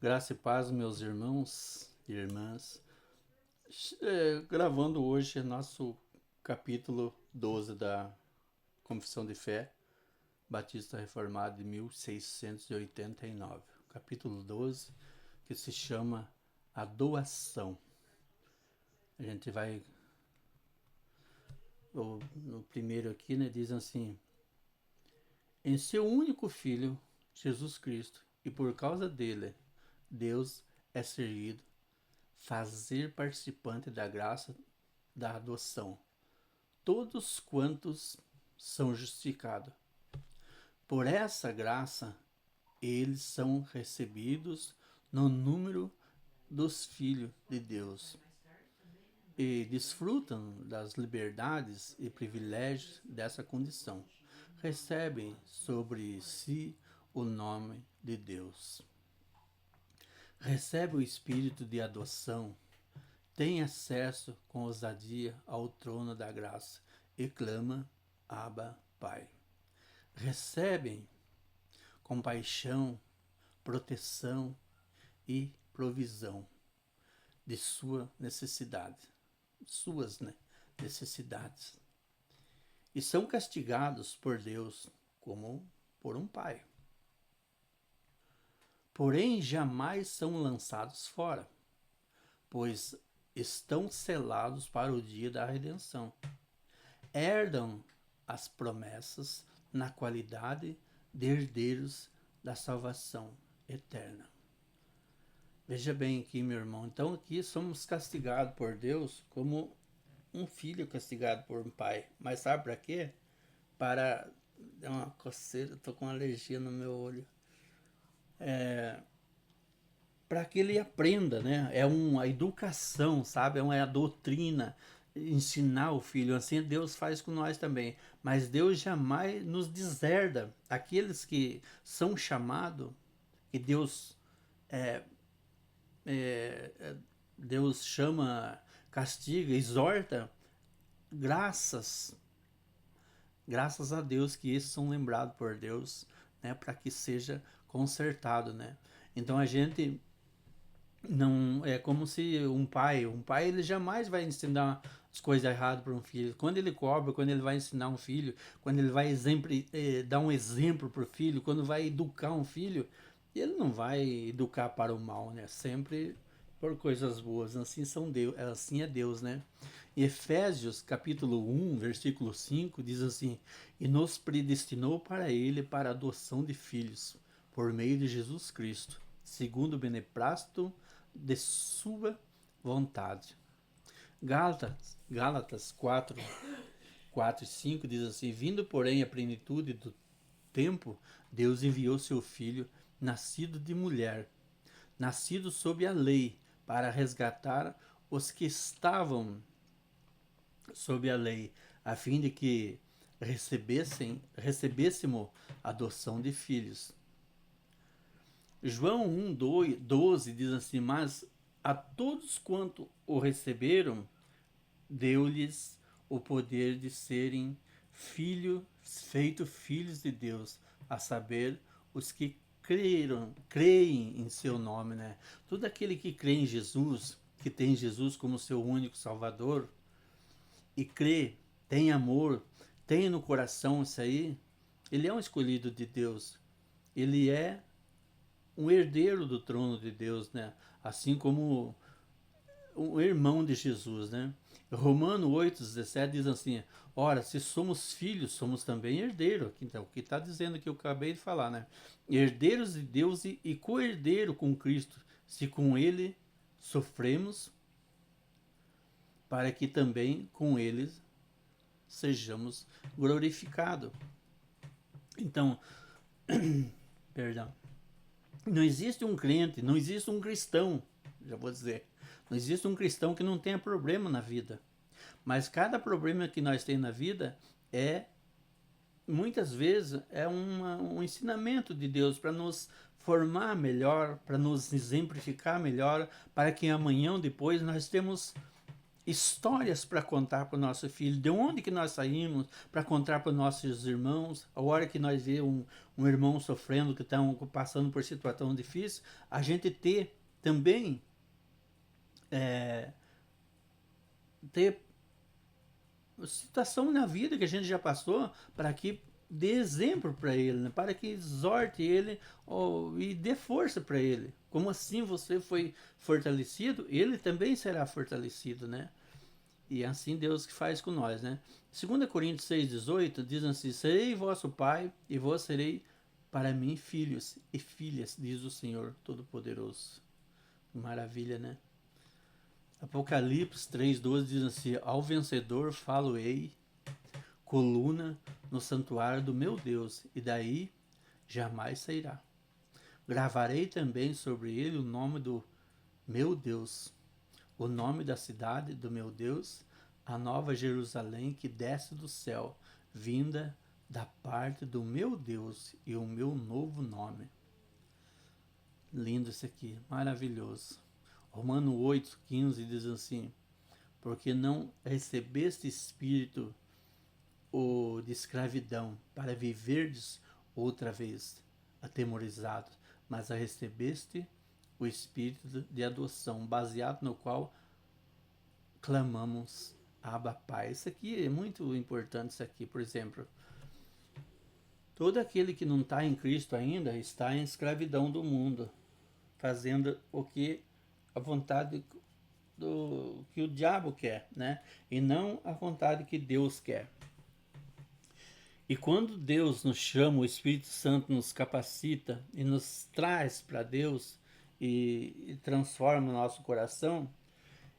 Graça e paz, meus irmãos e irmãs. Gravando hoje nosso capítulo 12 da Confissão de Fé Batista Reformada de 1689. Capítulo 12, que se chama A Doação. A gente vai... No primeiro aqui, né, diz assim: em seu único Filho, Jesus Cristo, e por causa dele, Deus é servido fazer participante da graça da adoção todos quantos são justificados. Por essa graça, eles são recebidos no número dos filhos de Deus e desfrutam das liberdades e privilégios dessa condição. Recebem sobre si o nome de Deus. Recebe o espírito de adoção, tem acesso com ousadia ao trono da graça e clama: Abba, Pai. Recebem compaixão, proteção e provisão de sua necessidade, suas necessidades. E são castigados por Deus como por um pai. Porém, jamais são lançados fora, pois estão selados para o dia da redenção. Herdam as promessas na qualidade de herdeiros da salvação eterna. Veja bem aqui, meu irmão. Então aqui somos castigados por Deus como um filho castigado por um pai. Mas sabe para quê? Para... É uma coceira, estou com uma alergia no meu olho. Para que ele aprenda, né? É uma educação, sabe? É uma doutrina, ensinar o filho. Assim Deus faz com nós também. Mas Deus jamais nos deserda. Aqueles que são chamados, que Deus chama, castiga, exorta, graças a Deus que esses são lembrados por Deus, né? Para que seja consertado, né? Então a gente não é como se um pai ele jamais vai ensinar as coisas erradas para um filho. Quando ele cobra, quando ele vai ensinar um filho, quando ele vai dar um exemplo para o filho, quando vai educar um filho, ele não vai educar para o mal, né? Sempre por coisas boas. Assim são Deus, assim é Deus, né? Em Efésios capítulo 1, versículo 5 diz assim: "E nos predestinou para ele para a adoção de filhos, por meio de Jesus Cristo, segundo o beneplácito de sua vontade." Gálatas 4 e 5 diz assim: "Vindo, porém, a plenitude do tempo, Deus enviou seu Filho, nascido de mulher, nascido sob a lei, para resgatar os que estavam sob a lei, a fim de que recebêssemos adoção de filhos." João 1, 12 diz assim: "Mas a todos quanto o receberam, deu-lhes o poder de serem feitos filhos de Deus, a saber, os que creem em seu nome", né? Todo aquele que crê em Jesus, que tem Jesus como seu único Salvador, e crê, tem amor, tem no coração isso aí, ele é um escolhido de Deus. Ele é um herdeiro do trono de Deus, né? Assim como um irmão de Jesus, né? Romano 8,17 diz assim: "Ora, se somos filhos, somos também herdeiros." Então, o que está dizendo que eu acabei de falar, né? Herdeiros de Deus e co-herdeiro com Cristo, se com Ele sofremos, para que também com Ele sejamos glorificados. Então, perdão, não existe um crente, não existe um cristão, já vou dizer, não existe um cristão que não tenha problema na vida. Mas cada problema que nós temos na vida muitas vezes, um ensinamento de Deus para nos formar melhor, para nos exemplificar melhor, para que amanhã ou depois nós temos histórias para contar para o nosso filho, de onde que nós saímos, para contar para os nossos irmãos. A hora que nós vemos um irmão sofrendo, que estão passando por situação difícil, a gente ter também é, ter situação na vida que a gente já passou para que dê exemplo para ele, né? Para que exorte ele e dê força para ele. Como assim você foi fortalecido, ele também será fortalecido, né? E é assim Deus que faz com nós, né? 2 Coríntios 6,18 diz assim: serei vosso pai e vós serei para mim filhos e filhas, diz o Senhor Todo-Poderoso. Maravilha, né? Apocalipse 3,12 diz assim: ao vencedor falo-ei, coluna no santuário do meu Deus, e daí jamais sairá. Gravarei também sobre ele o nome do meu Deus, o nome da cidade do meu Deus, a nova Jerusalém que desce do céu, vinda da parte do meu Deus, e o meu novo nome. Lindo isso aqui, maravilhoso. Romano 8,15 diz assim: porque não recebeste espírito de escravidão para viverdes outra vez atemorizados, mas a recebeste o espírito de adoção, baseado no qual clamamos Abba Pai. Isso aqui é muito importante, isso aqui, por exemplo. Todo aquele que não está em Cristo ainda está em escravidão do mundo, fazendo o que a vontade do que o diabo quer, né? E não a vontade que Deus quer. E quando Deus nos chama, o Espírito Santo nos capacita e nos traz para Deus e transforma o nosso coração,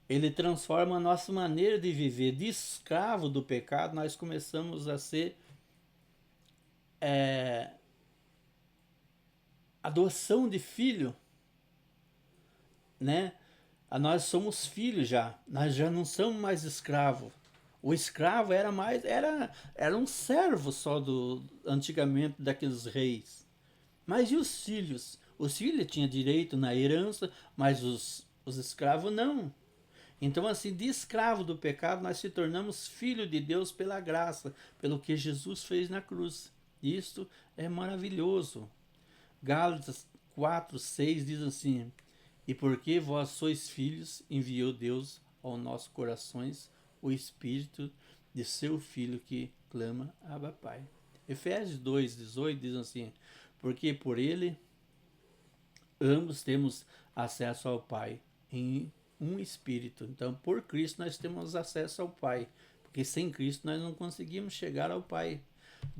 ele transforma a nossa maneira de viver. De escravo do pecado, nós começamos a ser adoção de filho, né? Nós somos filhos já, nós já não somos mais escravos. O escravo era um servo só antigamente daqueles reis. Mas e os filhos? Os filhos tinham direito na herança, mas os escravos não. Então, assim, de escravo do pecado, nós se tornamos filho de Deus pela graça, pelo que Jesus fez na cruz. Isto é maravilhoso. Gálatas 4,6 diz assim: e porque vós sois filhos, enviou Deus aos nossos corações o Espírito de seu Filho que clama Abba Pai. Efésios 2,18 diz assim: porque por ele ambos temos acesso ao Pai em um Espírito. Então, por Cristo nós temos acesso ao Pai, porque sem Cristo nós não conseguimos chegar ao Pai.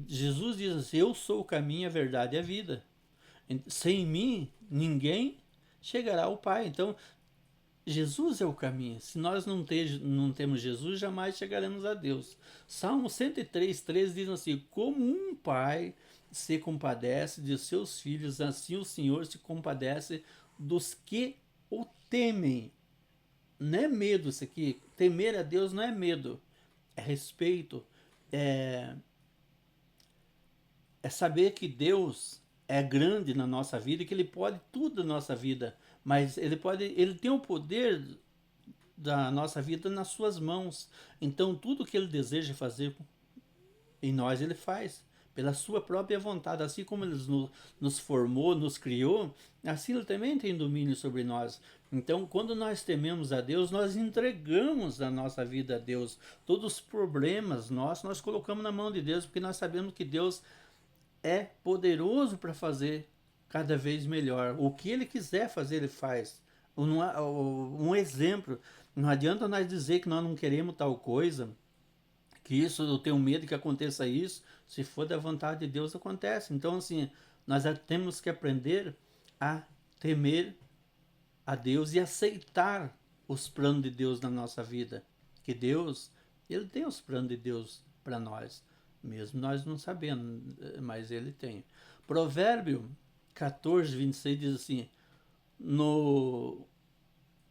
Jesus diz assim: eu sou o caminho, a verdade e a vida. Sem mim, ninguém chegará ao Pai. Então, Jesus é o caminho. Se nós não temos Jesus, jamais chegaremos a Deus. Salmo 103,13 diz assim: como um pai se compadece de seus filhos, assim o Senhor se compadece dos que o temem. Não é medo isso aqui. Temer a Deus não é medo. É respeito. É, é saber que Deus é grande na nossa vida e que Ele pode tudo na nossa vida. Mas Ele tem o poder da nossa vida nas suas mãos. Então tudo que Ele deseja fazer em nós, Ele faz. Pela sua própria vontade. Assim como Ele nos formou, nos criou, assim Ele também tem domínio sobre nós. Então, quando nós tememos a Deus, nós entregamos a nossa vida a Deus. Todos os problemas nossos, nós colocamos na mão de Deus, porque nós sabemos que Deus é poderoso para fazer cada vez melhor. O que Ele quiser fazer, Ele faz. Um exemplo, não adianta nós dizer que nós não queremos tal coisa, que isso, eu tenho medo que aconteça isso. Se for da vontade de Deus, acontece. Então, assim, nós temos que aprender a temer a Deus e aceitar os planos de Deus na nossa vida. Que Deus, Ele tem os planos de Deus para nós, mesmo nós não sabendo, mas Ele tem. Provérbio 14,26 diz assim: no,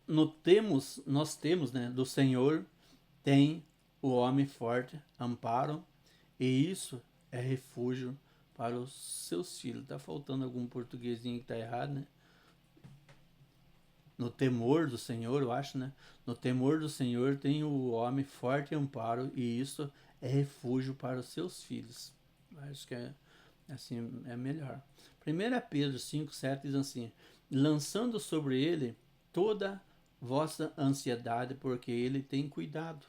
nós temos, né, do Senhor tem o homem forte, amparo, e isso é refúgio para os seus filhos. Tá faltando algum portuguesinho que tá errado, né? no temor do Senhor, eu acho, né? No temor do Senhor tem o homem forte amparo, e isso é refúgio para os seus filhos. Acho que é assim, é melhor. 1 Pedro 5,7 diz assim: lançando sobre ele toda vossa ansiedade, porque ele tem cuidado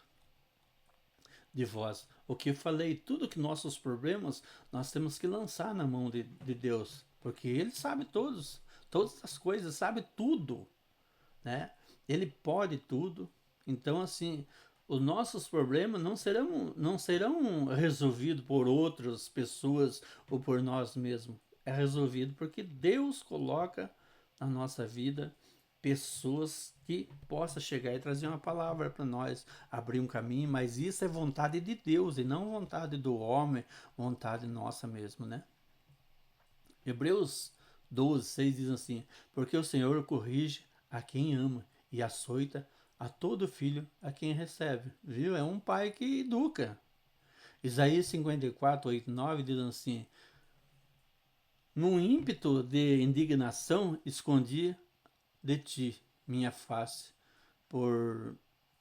de vós. O que eu falei, tudo que nossos problemas, nós temos que lançar na mão de Deus, porque ele sabe todas as coisas, sabe tudo, né? Ele pode tudo. Então, assim, os nossos problemas não serão resolvidos por outras pessoas ou por nós mesmos. É resolvido porque Deus coloca na nossa vida pessoas que possam chegar e trazer uma palavra para nós, abrir um caminho, mas isso é vontade de Deus e não vontade do homem, vontade nossa mesmo, né? Hebreus 12:6 diz assim: porque o Senhor corrige a quem ama e açoita a todo filho a quem recebe. Viu? É um pai que educa. Isaías 54:8-9 diz assim: num ímpeto de indignação escondi de ti minha face por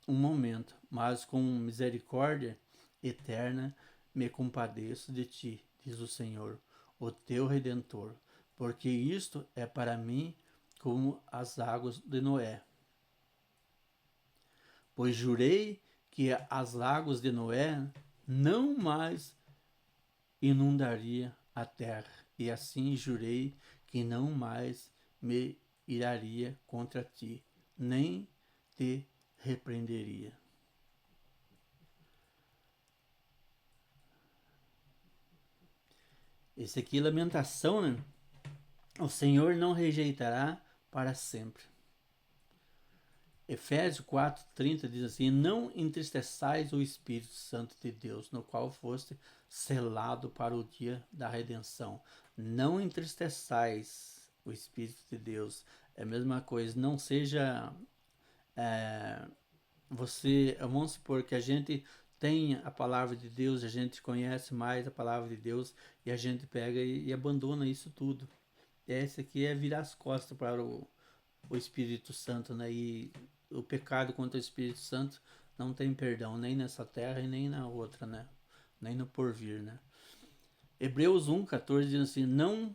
um momento, mas com misericórdia eterna me compadeço de ti, diz o Senhor, o teu Redentor, porque isto é para mim como as águas de Noé. Pois jurei que as águas de Noé não mais inundaria a terra, e assim jurei que não mais me iraria contra ti, nem te repreenderia. Esse aqui é lamentação, né? O Senhor não rejeitará para sempre. Efésios 4:30 diz assim: não entristeçais o Espírito Santo de Deus, no qual foste selado para o dia da redenção. Não entristeçais o Espírito de Deus. É a mesma coisa, não seja vamos supor que a gente tem a palavra de Deus, a gente conhece mais a palavra de Deus e a gente pega e abandona isso tudo. Esse aqui é virar as costas para o Espírito Santo, né? E o pecado contra o Espírito Santo não tem perdão, nem nessa terra e nem na outra, né? Nem no porvir, né? Hebreus 1:14 diz assim: não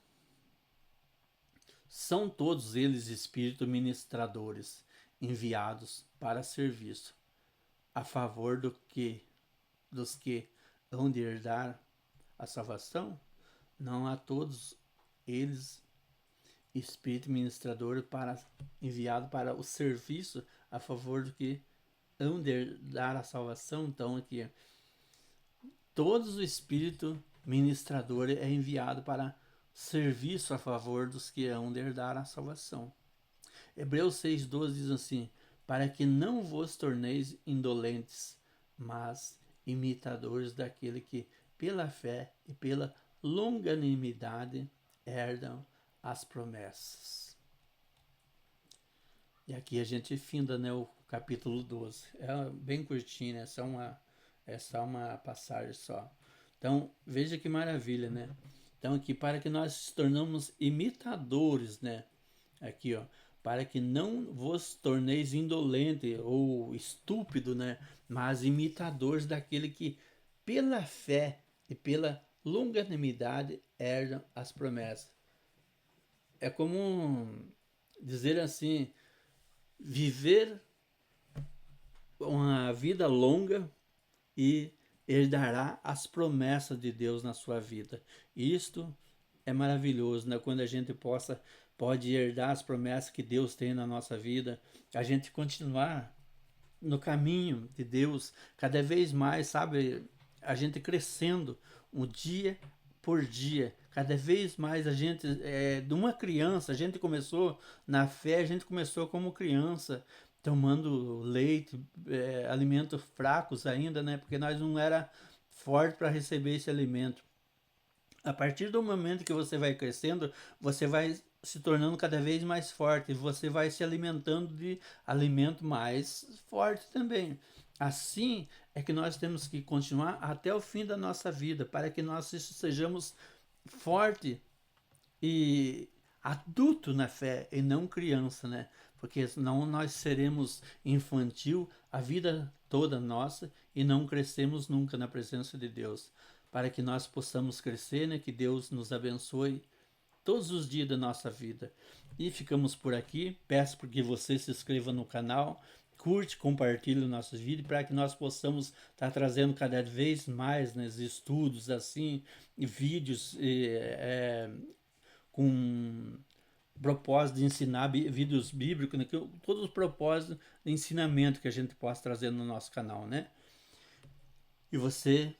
são todos eles espíritos ministradores enviados para serviço a favor dos que hão de herdar a salvação? Não há todos eles espírito ministrador enviado para o serviço a favor do que hão de dar a salvação. Então aqui todos o espírito ministrador é enviado para serviço a favor dos que hão de herdar a salvação. Hebreus 6:12 diz assim: para que não vos torneis indolentes, mas imitadores daquele que pela fé e pela longanimidade herdam as promessas. E aqui a gente finda, né, o capítulo 12. É bem curtinho, né? É só uma passagem só. Então, veja que maravilha, né? Então, aqui, para que nós nos tornamos imitadores, né? Aqui, ó. Para que não vos torneis indolente ou estúpido, né? Mas imitadores daquele que, pela fé e pela longanimidade, herdam as promessas. É como dizer assim, viver uma vida longa e herdará as promessas de Deus na sua vida. Isto é maravilhoso, né? Quando a gente pode herdar as promessas que Deus tem na nossa vida, a gente continuar no caminho de Deus, cada vez mais, sabe? A gente crescendo um dia por dia, cada vez mais a gente, de uma criança, a gente começou na fé, a gente começou como criança, tomando leite, alimentos fracos ainda, né? Porque nós não era forte para receber esse alimento. A partir do momento que você vai crescendo, você vai se tornando cada vez mais forte, você vai se alimentando de alimento mais forte também. Assim é que nós temos que continuar até o fim da nossa vida, para que nós sejamos fortes e adulto na fé e não criança, né? Porque senão nós seremos infantil a vida toda nossa e não crescemos nunca na presença de Deus. Para que nós possamos crescer, né? Que Deus nos abençoe todos os dias da nossa vida. E ficamos por aqui. Peço que você se inscreva no canal, curte, compartilhe os nossos vídeos para que nós possamos estar trazendo cada vez mais, né, estudos assim, e vídeos com propósito de ensinar vídeos bíblicos, né, todos os propósitos de ensinamento que a gente possa trazer no nosso canal, né? E você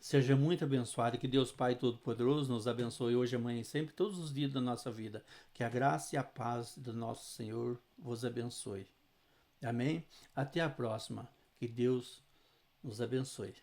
seja muito abençoado, que Deus Pai Todo-Poderoso nos abençoe hoje, amanhã e sempre, todos os dias da nossa vida. Que a graça e a paz do nosso Senhor vos abençoe. Amém? Até a próxima. Que Deus nos abençoe.